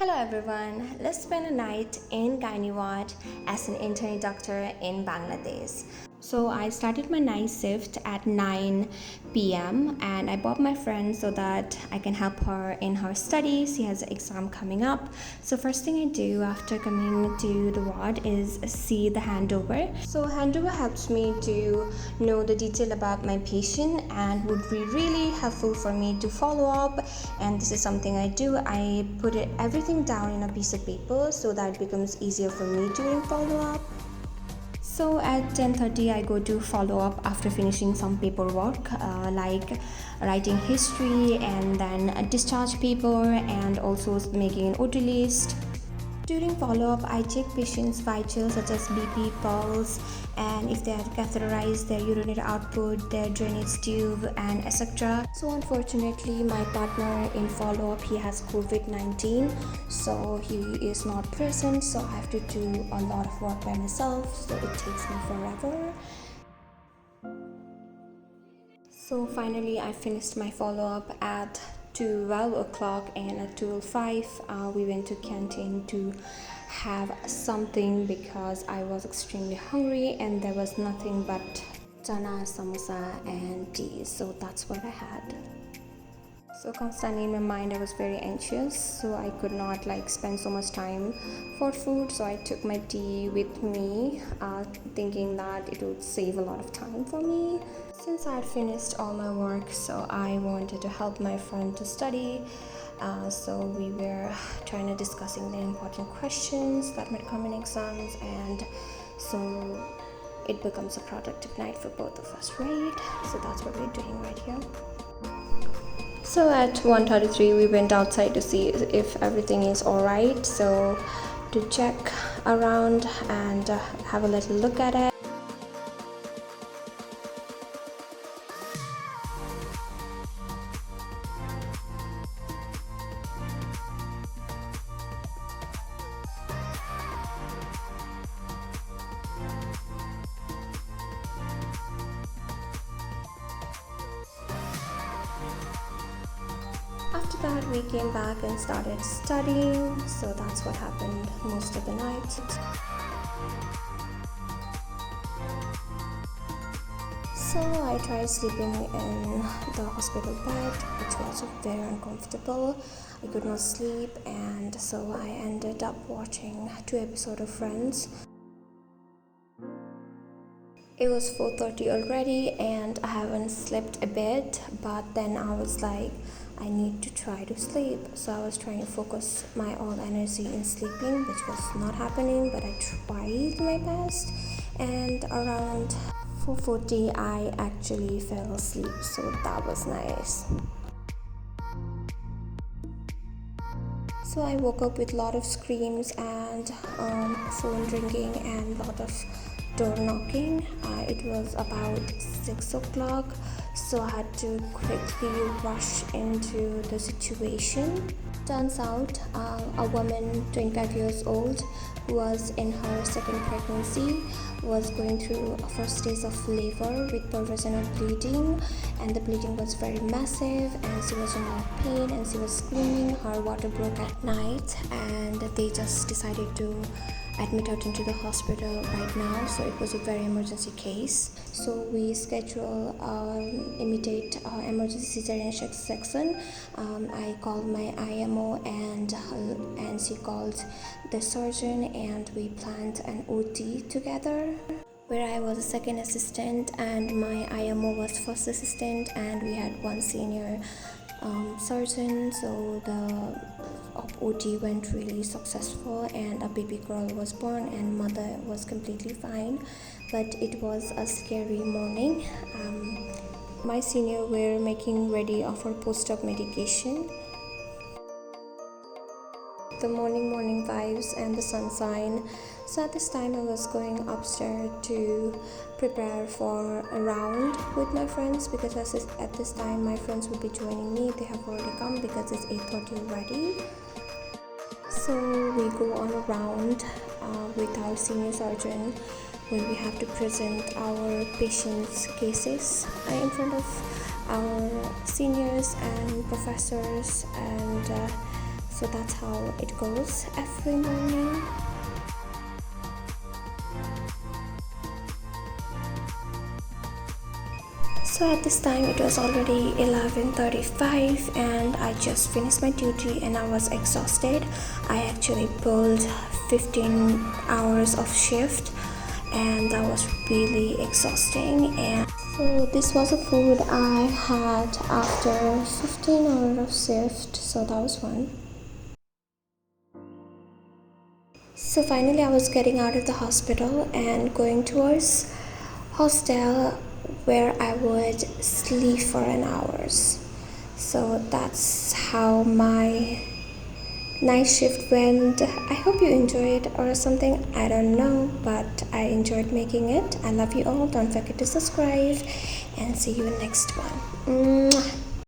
Hello everyone, let's spend a night in gynae ward as an interni doctor in Bangladesh. So I started my night shift at 9 p.m. and I brought my friend so that I can help her in her studies. She has an exam coming up. So first thing I do after coming to the ward is see the handover. So handover helps me to know the detail about my patient and would be really helpful for me to follow up. And this is something I do. I put everything down in a piece of paper so that it becomes easier for me during follow up. So at 10:30 I go to follow up after finishing some paperwork like writing history and then a discharge paper and also making an OT list. During follow-up, I check patients' vitals such as BP, pulse, and if they are catheterized, their urinary output, their drainage tube, and etc. So unfortunately, my partner in follow-up, he has COVID-19, so he is not present. So I have to do a lot of work by myself. So it takes me forever. So finally, I finished my follow-up at 12 o'clock, and at 12:05 we went to canteen to have something because I was extremely hungry and there was nothing but chana, samosa and tea. So that's what I had. So constantly in my mind I was very anxious, so I could not spend so much time for food. So I took my tea with me, thinking that it would save a lot of time for me. Since I had finished all my work, so I wanted to help my friend to study. So we were trying to discussing the important questions that might come in exams, and so it becomes a productive night for both of us, right? So that's what we're doing right here. So at 1:33 we went outside to see if everything is alright, so to check around and have a little look at it. After that, we came back and started studying, so that's what happened most of the night. So I tried sleeping in the hospital bed, which was very uncomfortable. I could not sleep, and so I ended up watching 2 episodes of Friends. It was 4:30 already and I haven't slept a bit, but then I was like, I need to try to sleep. So I was trying to focus my all energy in sleeping, which was not happening, but I tried my best. And around 4:40 I actually fell asleep, so that was nice. So I woke up with a lot of screams and phone ringing and a lot of door knocking. It was about 6 o'clock, so I had to quickly rush into the situation. Turns out a woman 25 years old who was in her second pregnancy was going through a first stage of labor with pervaginal bleeding, and the bleeding was very massive and she was in a lot of pain and she was screaming. Her water broke at night and they just decided to admit her into the hospital right now, so it was a very emergency case. So we schedule immediate emergency cesarean section. I called my IMO and she called the surgeon, and we planned an OT together, where I was a second assistant and my IMO was first assistant, and we had one senior surgeon. So the OT went really successful and a baby girl was born and mother was completely fine, but it was a scary morning. My senior were making ready of her post-op medication. The morning vibes and the sunshine. So at this time I was going upstairs to prepare for a round with my friends, because at this time my friends will be joining me. They have already come because it's 8:30 already. So we go on a round with our senior surgeon, where we have to present our patients' cases in front of our seniors and professors and So that's how it goes every morning. So at this time it was already 11:35 and I just finished my duty and I was exhausted. I actually pulled 15 hours of shift and that was really exhausting. And so this was the food I had after 15 hours of shift, so that was fun. So finally I was getting out of the hospital and going towards hostel where I would sleep for an hours. So that's how my night shift went. I hope you enjoyed or something, I don't know, but I enjoyed making it. I love you all. Don't forget to subscribe and see you in next one. Mwah.